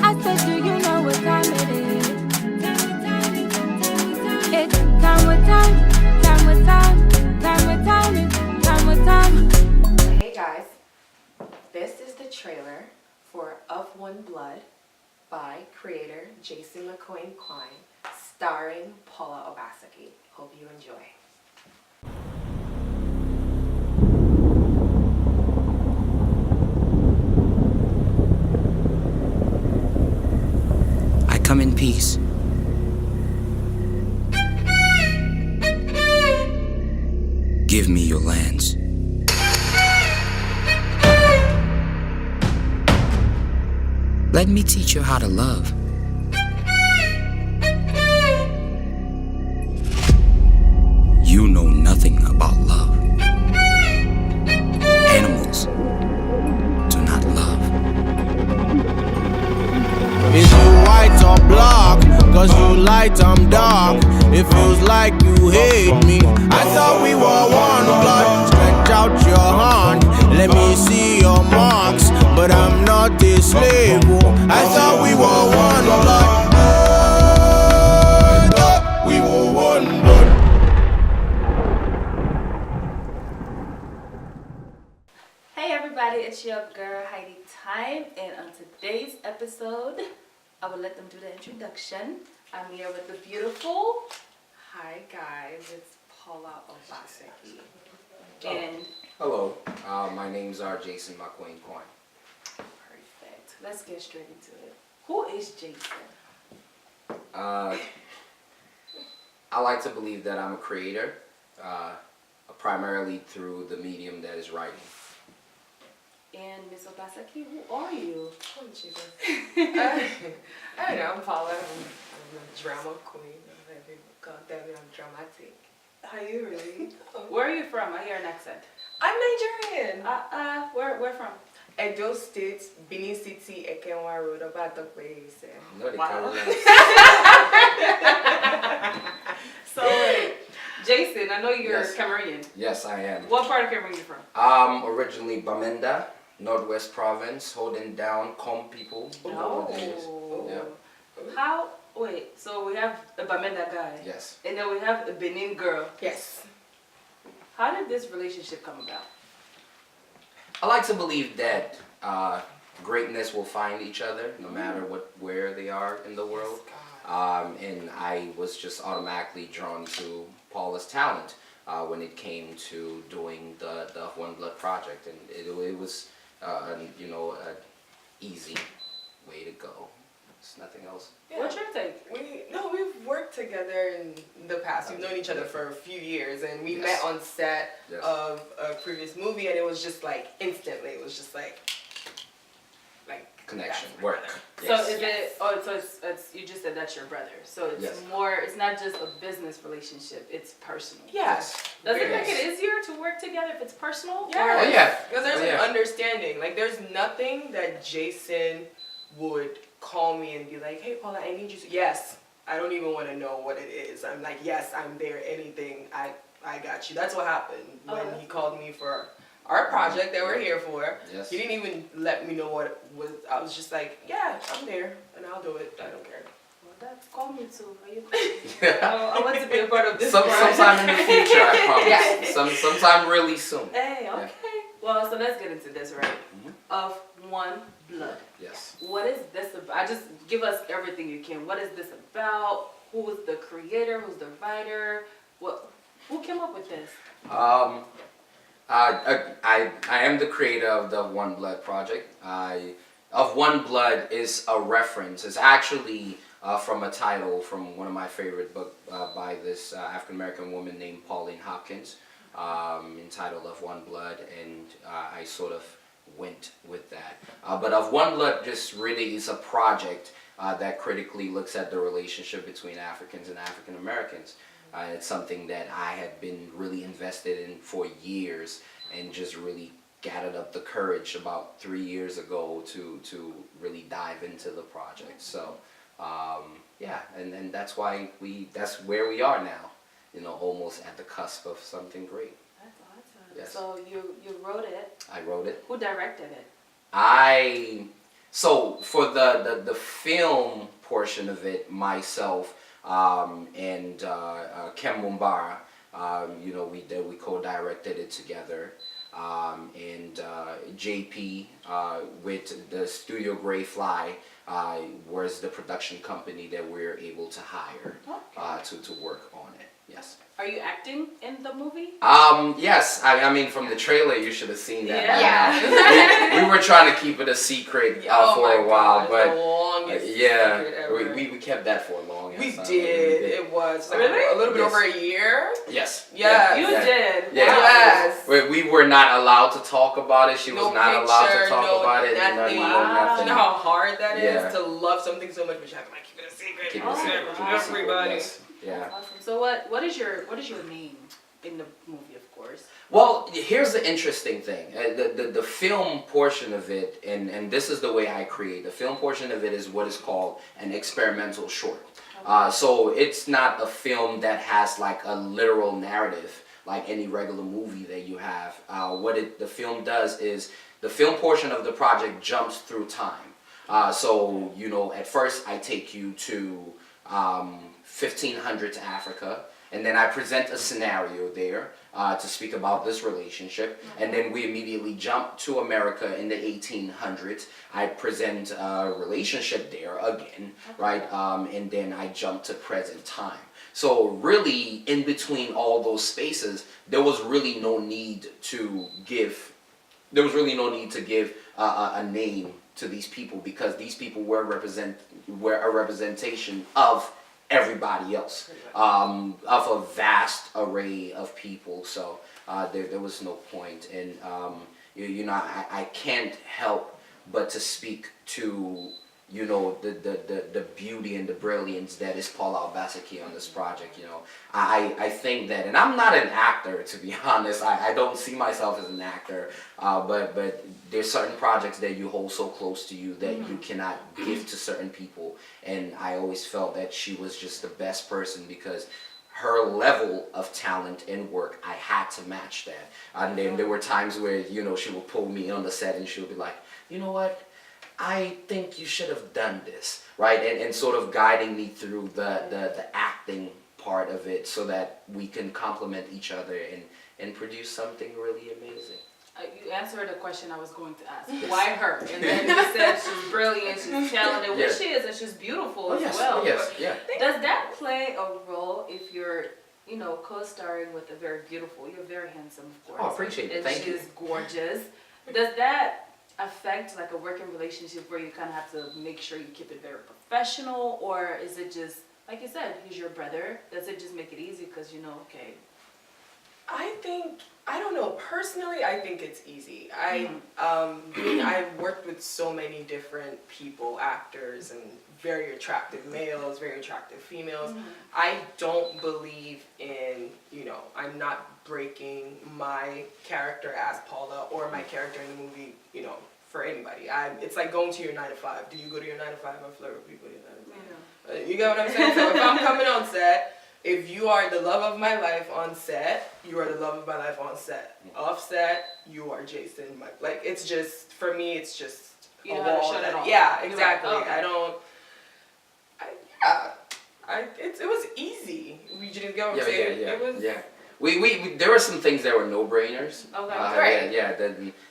I said, do you know what time it is? It's time with time, time with time, time with time, time with time. Hey guys, this is the trailer for Of One Blood by creator Jason Makwein Nkwain, starring Paula Obaseki. Hope you enjoy. I come in peace. Give me your lands. Let me teach you how to love. You know nothing about love. Animals do not love. Is you white or black? Cause you light, I'm dark. It feels like you hate me. I thought we were one blood. Stretch out your hand, let me see your marks. But I'm not a slave. I thought we were one blood. I thought we were one blood. Hey everybody, it's your girl Heidi Time, and on today's episode, I will let them do the introduction. I'm here with the beautiful. Hi guys, it's Paula Obaseki. And Hello, my names are Jason Makwein Nkwain. perfect. Let's get straight into it. Who is Jason? I like to believe that I'm a creator, primarily through the medium that is writing. And Miss Obaseki, who are you? Oh Jesus. I don't know, I'm Paula. I'm a drama queen. God damn it, I'm dramatic. Are you really? Where are you from? I hear an accent. I'm Nigerian. Where from? Edo State, Benin City, Ekenwa Road, about the way you say. No, they Wow. can't really- So, Jason, I know you're Yes. Cameroonian. Yes, I am. What part of Cameroon are you from? Originally Bamenda, Northwest Province, holding down Com people. nowadays. Yeah. So we have a Bamenda guy. Yes. And then we have a Benin girl. Yes. How did this relationship come about? I like to believe that greatness will find each other no matter where they are in the world. And I was just automatically drawn to Paula's talent when it came to doing the One Blood project, and it was an easy way to go. It's nothing else. Yeah. What's your take? We've worked together in the past. We've known each other for a few years, and we Yes. met on set Yes. of a previous movie, and it was just like instantly. It was just like Connection, that's my work. brother. Yes. So is it? Oh, so it's you just said that's your brother. So it's Yes. more. It's not just a business relationship. It's personal. Yes. Does it Very make nice. it easier to work together if it's personal? Yeah. Oh, yeah. Because there's Oh, yeah. an understanding. Like there's nothing that Jason would call me and be like, "Hey Paula, I need you to." Yes. I don't even want to know what it is. I'm like, yes, I'm there. Anything, I got you. That's what happened when he called me for our project that we're here for. Yes. He didn't even let me know what it was. I was just like, yeah, I'm there, and I'll do it. I don't care. Well, that's call me too. Are you? I want to be a part of this. Sometime in the future, I promise. Yeah. Sometime really soon. Hey, okay. Well, so let's get into this, right? Mhm. Of One Blood. Yes. What is this about? Just give us everything you can. What is this about? Who is the creator? Who's the writer? Who came up with this? I am the creator of the One Blood project. Of One Blood is a reference. It's actually from a title from one of my favorite books by this African American woman named Pauline Hopkins, entitled Of One Blood, and I sort of went with that. But Of One Blood just really is a project that critically looks at the relationship between Africans and African Americans. It's something that I had been really invested in for years, and just really gathered up the courage about 3 years ago to really dive into the project. So yeah, and that's why that's where we are now, almost at the cusp of something great. That's awesome. Yes. So you wrote it. I wrote it. Who directed it? So for the film portion of it, myself and Kem Mumbara, we co-directed it together. And JP with the Studio Gray Fly was the production company that we were able to hire to work on it. Yes. Are you acting in the movie? Yes. I mean, from the trailer, you should have seen that. Yeah. We were trying to keep it a secret for a while, but the longest yeah, secret ever. we kept that for long. We yes, did. It was like Really? a little bit Yes. over a year. Yes. Yes. You Yeah. did. Yeah. Wow. Yes. We were not allowed to talk about it. She was No not allowed to picture, talk no about it. nothing. Wow. You know how hard that is Yeah. to love something so much, but you have to like keep it a secret. Keep it Oh, a secret. wow. Keep it a secret. Everybody. Yes. Yeah. That's awesome. So what is your name in the movie, of course? Well, here's the interesting thing. The film portion of it, and this is the way I create. The film portion of it is what is called an experimental short. So it's not a film that has like a literal narrative like any regular movie that you have. The film does is the film portion of the project jumps through time. So at first I take you to 1500s Africa. And then I present a scenario there to speak about this relationship. And then we immediately jump to America in the 1800s. I present a relationship there again, right? And then I jump to present time. So really, in between all those spaces, there was really no need to give a name to these people, because these people were a representation of everybody else, of a vast array of people. So there was no point, and I can't help but to speak to the beauty and the brilliance that is Paula Obaseki on this project. I think that, and I'm not an actor, to be honest. I don't see myself as an actor, but there's certain projects that you hold so close to you that you cannot give to certain people, and I always felt that she was just the best person, because her level of talent and work, I had to match that. And then there were times where she would pull me on the set and she would be like, you know what, I think you should have done this, right? And sort of guiding me through the acting part of it, so that we can complement each other and produce something really amazing. You answered a question I was going to ask. Yes. Why her? And then you said she's brilliant, she's talented, Yes. which she is, and she's beautiful as yes, well. yes, yeah. Does that play a role if you're, co-starring with a very beautiful, you're very handsome, of course. Oh, appreciate it. And Thank you. she's gorgeous. Does that affect like a working relationship where you kind of have to make sure you keep it very professional, or is it just, like you said, he's your brother? Does it just make it easy because okay? I don't know, personally, I think it's easy. I've worked with so many different people, actors, and very attractive males, very attractive females. I don't believe in, I'm not breaking my character as Paula or my character in the movie, for anybody. It's like going to your 9 to 5. Do you go to your 9 to 5 and flirt with people at your 9 to 5? You get what I'm saying? So if I'm coming on set, if you are the love of my life on set, you are the love of my life on set. Off set, you are Jason. It's just, for me, it's just You a know how to wall. shut it off. Yeah, exactly. Okay. It was easy. You just get what I'm Yeah, saying? yeah, It was, yeah. We there were some things that were no-brainers. Okay. Right. Yeah,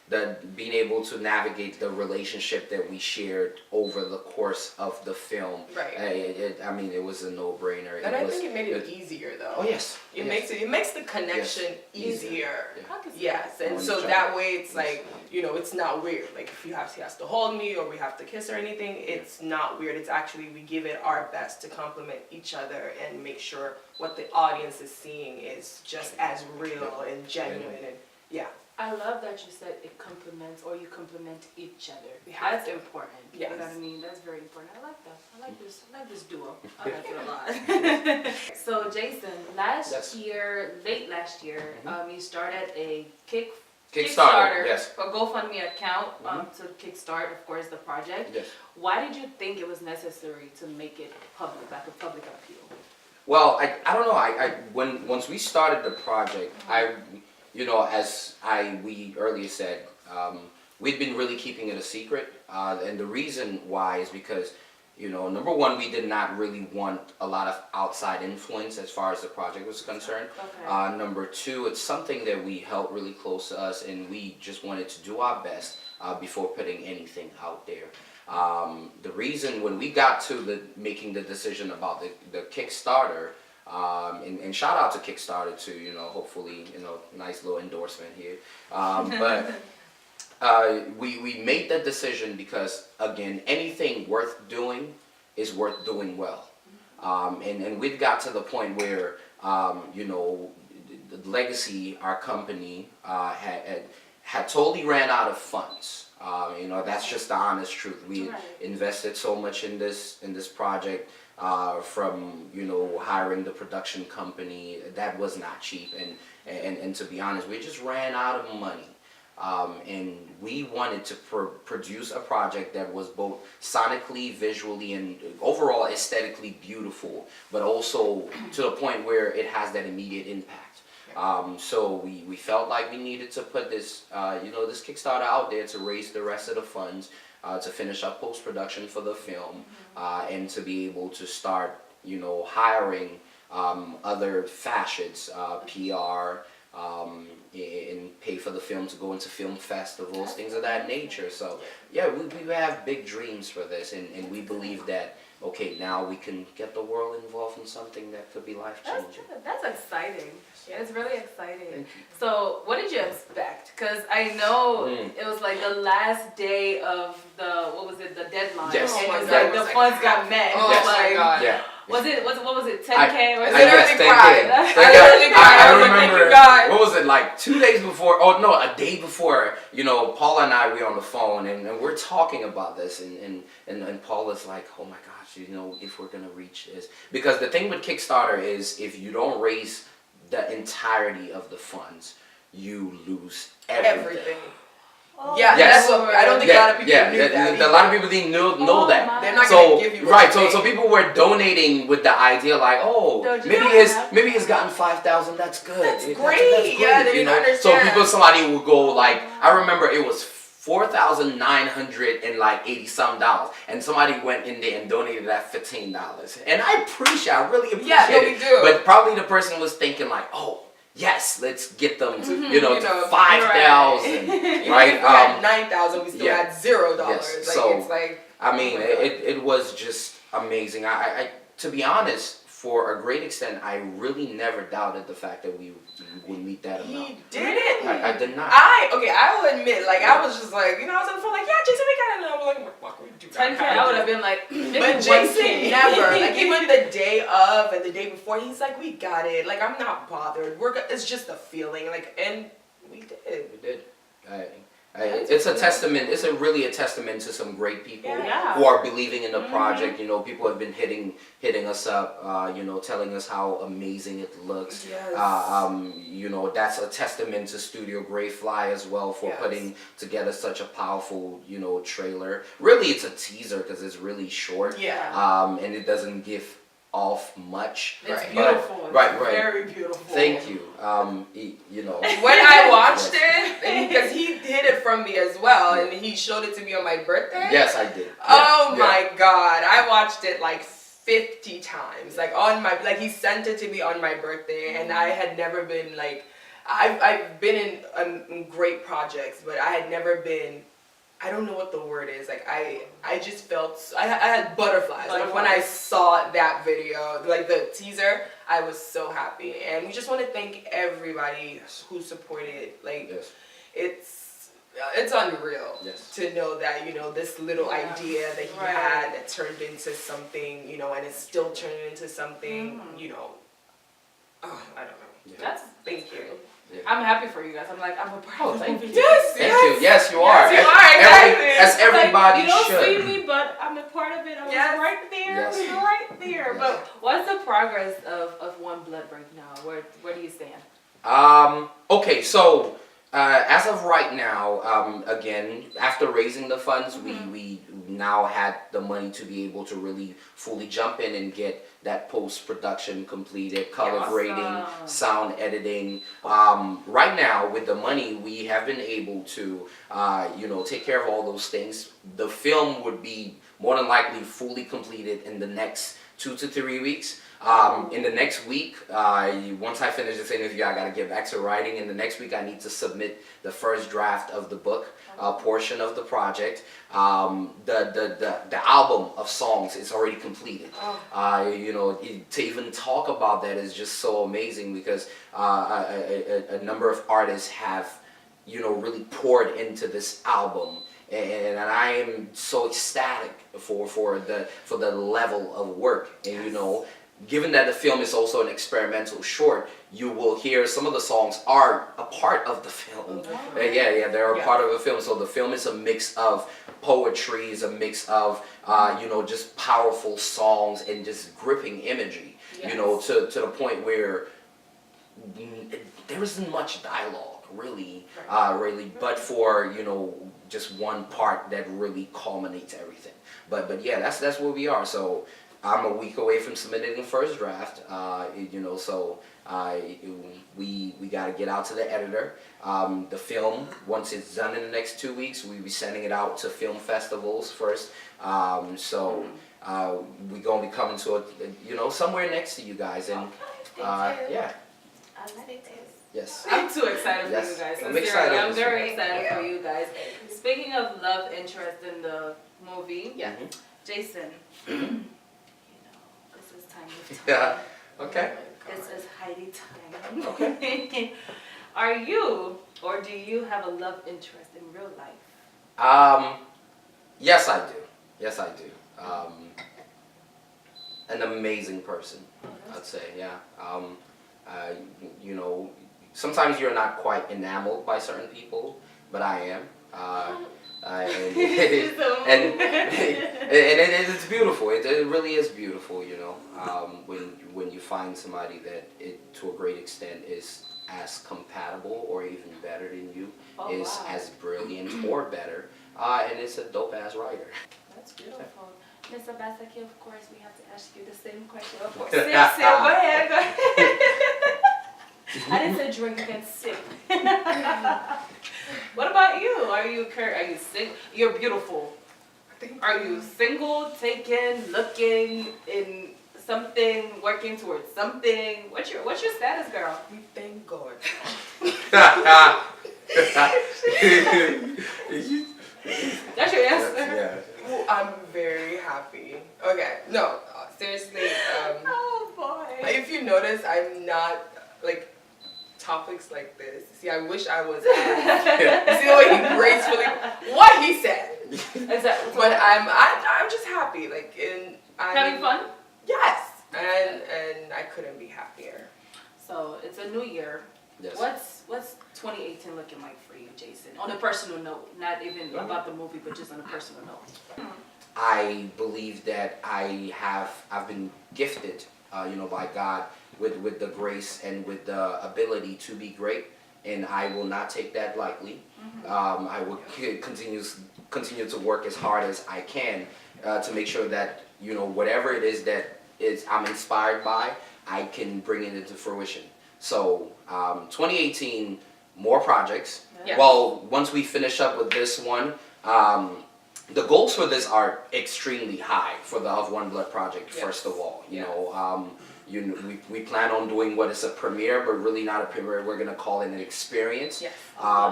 that being able to navigate the relationship that we shared over the course of the film. Right. It was a no-brainer. And I think it made it easier, though. Oh yes. It yes. makes the connection Yes. easier. Yeah. I can see Yes, and On so each other. that way it's like, it's not weird. Like if he has to hold me or we have to kiss or anything, it's not weird. It's actually, we give it our best to complement each other and make sure what the audience is seeing is just as real and genuine. And yeah. I love that you said it complements, or you complement each other. We have That's to. important. Yes. You know what I mean? That's very important. I like that. I like this duo. I like it a lot. So Jason, Yes. late last year, you started a Kickstarter, yes. a GoFundMe account to kickstart, of course, the project. Yes. Why did you think it was necessary to make it public, like a public appeal? Well, I don't know. Once we started the project, as we earlier said, we've been really keeping it a secret, and the reason why is because, you know, number one, we did not really want a lot of outside influence as far as the project was concerned. Okay. Number two, it's something that we held really close to us, and we just wanted to do our best before putting anything out there. The reason when we got to making the decision about the Kickstarter, and shout out to Kickstarter too, you know, hopefully, you know, nice little endorsement here. But we made that decision because, again, anything worth doing is worth doing well. And we've got to the point where, you know, the Legacy, our company, had totally ran out of funds. You know, that's just the honest truth. We invested so much in this project, from, you know, hiring the production company. That was not cheap, and to be honest, we just ran out of money. And we wanted to produce a project that was both sonically, visually, and overall aesthetically beautiful, but also to the point where it has that immediate impact. So we felt like we needed to put this, you know, this Kickstarter out there to raise the rest of the funds, to finish up post-production for the film, and to be able to start, you know, hiring other facets, PR, and pay for the film to go into film festivals, things of that nature. So yeah, we have big dreams for this, and we believe that, okay, now we can get the world involved in something that could be life-changing. That's exciting. Yeah, it's really exciting. Thank you. So what did you expect? Because I know it was like the last day of the, what was it, the deadline. Yes. And it was God. like the funds got met. Oh Yes. my God. Yeah. Was it, what was it, 10K? I or guess something? 10K. I literally cried. I was like, thank you, God. What was it, like 2 days before? Oh no, a day before. You know, Paula and I, we were on the phone, and we're talking about this, and Paula's like, oh my gosh, you know, if we're gonna reach this, because the thing with Kickstarter is, if you don't raise the entirety of the funds, you lose everything. Oh, Yeah, Yes. that's what I don't think a lot of people knew that. A lot of people didn't know that. my. They're not So gonna give you right, what so they people were donating with the idea like, oh, Don't you maybe know it's gotten 5,000. That's good. That's That's great. Yeah, they you didn't know. understand. So somebody would go like, I remember it was $4,980 and somebody went in there and donated that $15. And I really appreciate Yeah, no, it. we do. But probably the person was thinking like, oh, yes, let's get them to, you know, to 5,000, right? If we had 9,000, we still yeah. had $0. Yes. Like, So, it's like, I mean, oh my God. it was just amazing. I to be honest, for a great extent, I really never doubted the fact that we would meet that amount. He did it. I did not. I will admit, like, I was just like, you know, I was on the phone, like, yeah, Jason, we got it. And I was like, fuck, we do that. 10K, I would have been like, But Jason never, like, even the day of and the day before, he's like, we got it. Like, I'm not bothered. It's just a feeling. Like, and we did. We did. It's a testament. It's really a testament to some great people Yeah. who are believing in the project. You know, people have been hitting us up. You know, telling us how amazing it looks. Yes. You know, that's a testament to Studio Greyfly as well for Yes. putting together such a powerful, you know, trailer. Really, it's a teaser because it's really short. Yeah. And it doesn't give off much. It's Right. beautiful. Right. Very beautiful. Thank you. You know. When I watched it, because he hid it from me as well, and he showed it to me on my birthday. Yes, I did. Oh Yeah. my God, I watched it like 50 times. Like he sent it to me on my birthday, and I had never been like, I've been in great projects, but I had never been. I don't know what the word is. Like I just felt I had butterflies. Like when I saw that video, like the teaser, I was so happy. And we just want to thank everybody who supported. Like it's unreal to know that, you know, this little idea that he had that turned into something, you know, and it's still turning into something, you know. Oh, I don't know. That's Thank you. Yeah. I'm happy for you guys. I'm like, I'm a part of the movie. Yes, Thank you. Yes, you are. Yes, you are, exactly. As everybody like, you don't should. see me, but I'm a part of it. I was Yes. right there. Yes. We were right there. Yes. But what's the progress of One Blood right now? Where do you stand? Okay, so as of right now, again, after raising the funds, we now had the money to be able to really fully jump in and get that post-production completed, color grading, sound editing. Right now, with the money, we have been able to, take care of all those things. The film would be more than likely fully completed in the next 2 to 3 weeks. In the next week, once I finish this interview, I gotta get back to writing. In the next week, I need to submit the first draft of the book, portion of the project. The album of songs is already completed. To even talk about that is just so amazing because a number of artists have, really poured into this album. And I am so ecstatic for the level of work. And given that the film is also an experimental short, you will hear some of the songs are a part of the film. They're a part of the film. So the film is a mix of poetry, is a mix of just powerful songs and just gripping imagery. To the point where there isn't much dialogue really, but for just one part that really culminates everything. But yeah, that's where we are. So I'm a week away from submitting the first draft, so we got to get out to the editor. The film, once it's done in the next 2 weeks, we'll be sending it out to film festivals first. We're going to be coming to it, somewhere next to you guys. And yeah. Yes. I'm too excited for you guys. I'm excited. I'm very excited for you guys. Speaking of love interest in the movie, Jason, this is time with time. Yeah. Okay. This is Heidi time. Okay. Are you, or do you have a love interest in real life? Yes, I do. Yes, I do. An amazing person, I'd say. Yeah. Sometimes you're not quite enamored by certain people, but I am. And it's beautiful. It really is beautiful, when you find somebody that to a great extent is as compatible or even better than you, as brilliant or better, and it's a dope ass writer. That's beautiful. Ms. Obaseki, of course, we have to ask you the same question. Of course, sip, go ahead, go ahead. I didn't say drink and sip. What about you? Are you single? You're beautiful. Are you single, taken, looking in something, working towards something? What's your status, girl? We thank God. That's your answer. Yeah. Well, I'm very happy. Okay, no, seriously. Oh boy. If you notice, I'm not topics like this. See, I wish I was. You see the way he gracefully what he said. Exactly. But I'm just happy. Having fun. Yes, and I couldn't be happier. So it's a new year. Yes. What's 2018 looking like for you, Jason? On a personal note, not even about the movie, but just on a personal note. I believe that I've been gifted, by God with the grace and with the ability to be great, and I will not take that lightly. I will continue to work as hard as I can to make sure that whatever it is that I'm inspired by, I can bring it into fruition. So 2018, more projects. Yes. Well, once we finish up with this one, the goals for this are extremely high for the Of One Blood project. Yes. First of all, we plan on doing what is a premiere, but really not a premiere. We're gonna call it an experience,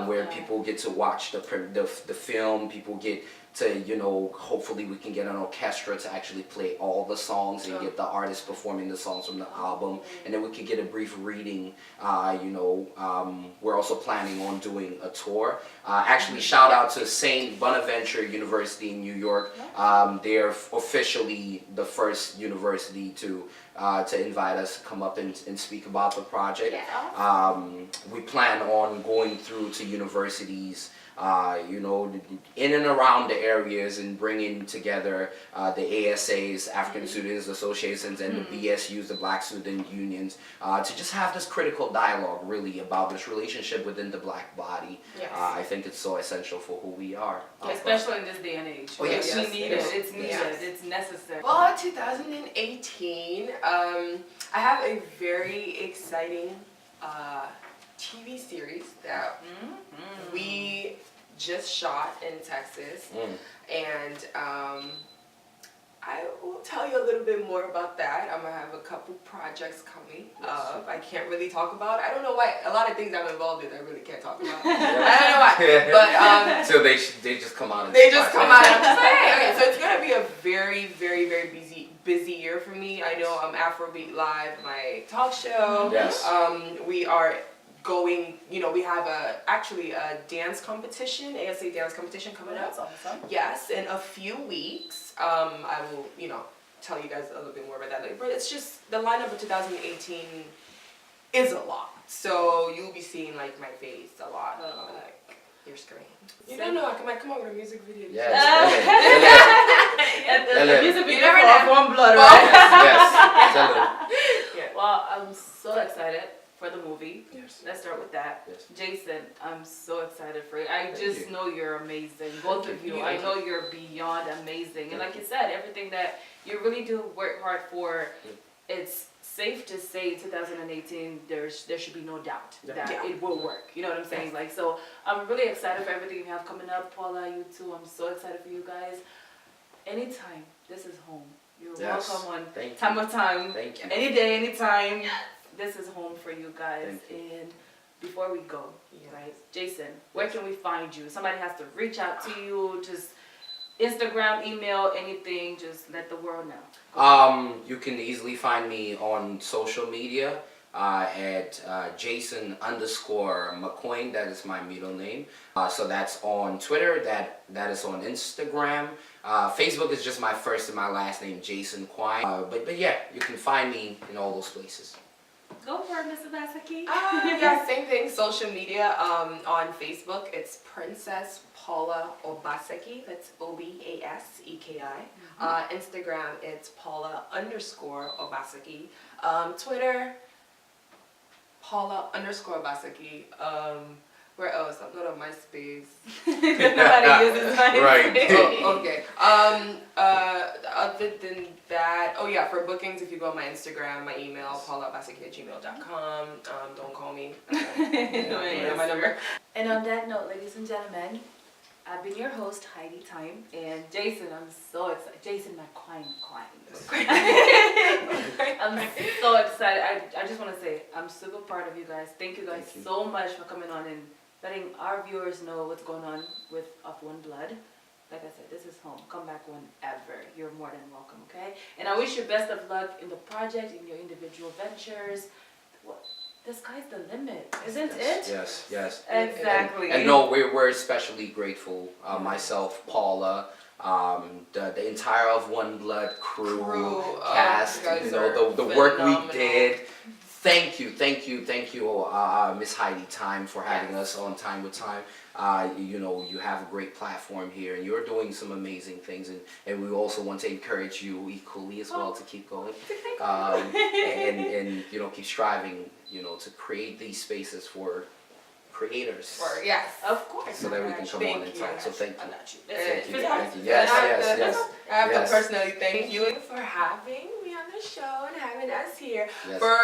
where people get to watch the film. People get to, hopefully we can get an orchestra to actually play all the songs and get the artists performing the songs from the album, and then we could get a brief reading. We're also planning on doing a tour. Actually, shout out to St. Bonaventure University in New York. They're officially the first university to invite us to come up and speak about the project. We plan on going through to universities you know, in and around the areas and bringing together the ASAs, African Students Associations, and the BSUs, the Black Student Unions, to just have this critical dialogue really about this relationship within the Black body. Yes. I think it's so essential for who we are. Especially in this day and age. Oh, yes. We need it. Yes. It's needed. Yes. It's necessary. Well, 2018, I have a very exciting TV series that we just shot in Texas, and I will tell you a little bit more about that. I'm gonna have a couple projects coming up. I can't really talk about. I don't know why. A lot of things I'm involved in, I really can't talk about. I don't know why. But so they just come out. And they just come out. And I'm just like, hey, okay. So it's gonna be a very, very, very busy year for me. I know Afrobeat Live, my talk show. Yes. We are going. You know, we have actually a dance competition, ASA dance competition coming up. That's awesome. Yes, in a few weeks. I will, tell you guys a little bit more about that later. But it's just the lineup of 2018 is a lot. So you'll be seeing like my face a lot on like your screen. You don't know, I might come out with a music video. Yes. The music video never for know. One Blood, right? Yes. Tell them. Yeah. Well, I'm so excited for the movie. Yes. Let's start with that. Yes. Jason, I'm so excited for you. I Thank just you. know you're amazing. Both of you. I know you're beyond amazing. And like you said, everything that you really do work hard for, it's safe to say 2018 there should be no doubt that it will work. You know what I'm saying? Like, so I'm really excited for everything you have coming up. Paula, you too. I'm so excited for you guys. Anytime, this is home. You're welcome on Time with Time. Thank you. Any day, anytime. This is home for you guys. Thank you. And before we go, right, Jason, where can we find you? Somebody has to reach out to you, just Instagram, email, anything, just let the world know. You can easily find me on social media at Jason _Makwein. That is my middle name. So that's on Twitter. That is on Instagram. Facebook is just my first and my last name, Jason Kwine. But yeah, you can find me in all those places. Go for it, Miss Obaseki. Yeah, same thing. Social media. On Facebook, it's Princess Paula Obaseki. That's Obaseki. Instagram, it's Paula _Obaseki. Twitter, Paula _Obaseki. Where else? I'm not on MySpace. Nobody uses MySpace. Right. Oh, okay. Other than that, for bookings, if you go on my Instagram, my email, paulaobaseki@gmail.com. Don't call me. My number. And on that note, ladies and gentlemen, I've been your host, Heidi Time, and Jason, I'm so excited. Jason Makwein Nkwain. I'm so excited. I just want to say, I'm super proud of you guys. Thank you guys so much for coming on and letting our viewers know what's going on with Of One Blood. Like I said, this is home. Come back whenever. You're more than welcome, okay? And I wish you best of luck in the project, in your individual ventures. The sky's the limit, isn't it? Yes. Exactly. And no, we're especially grateful. Myself, Paula, the entire Of One Blood crew cast. The work we did. Thank you, Miss Heidi Time, for having us on Time with Time. You have a great platform here, and you're doing some amazing things, and we also want to encourage you equally as well to keep going, and keep striving, to create these spaces for creators. Yes, of course. So that we can come on and talk. So thank you. Thank you. Yes. I have to personally thank you for having me on the show and having us here. Yes. For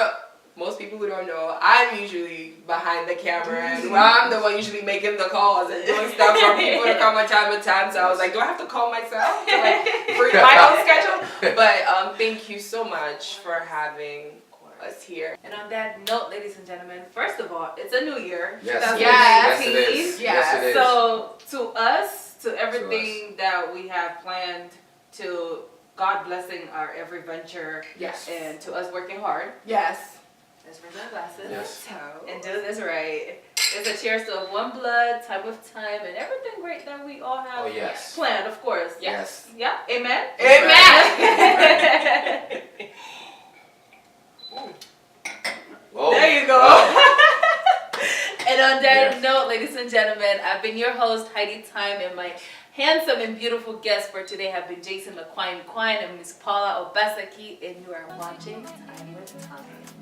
most people who don't know, I'm usually behind the camera, and I'm the one usually making the calls and doing stuff for people to come on Time with Time. So I was like, do I have to call myself to free my own schedule? But thank you so much for having us here. And on that note, ladies and gentlemen, first of all, it's a new year. Yes, it is. Yes. It is. So to us, to everything that we have planned, to God blessing our every venture, and to us working hard. Yes. Let's raise our glasses. Yes. And do this right. It's a cheers to Of One Blood, Time with Time, and everything great that we all have planned, of course. Yes. Yeah. Amen. Amen. Oh. There you go. And And on that note, ladies and gentlemen, I've been your host, Heidi Time, and my handsome and beautiful guests for today have been Jason Makwein Nkwain and Miss Paula Obaseki, and you are watching Time with Time.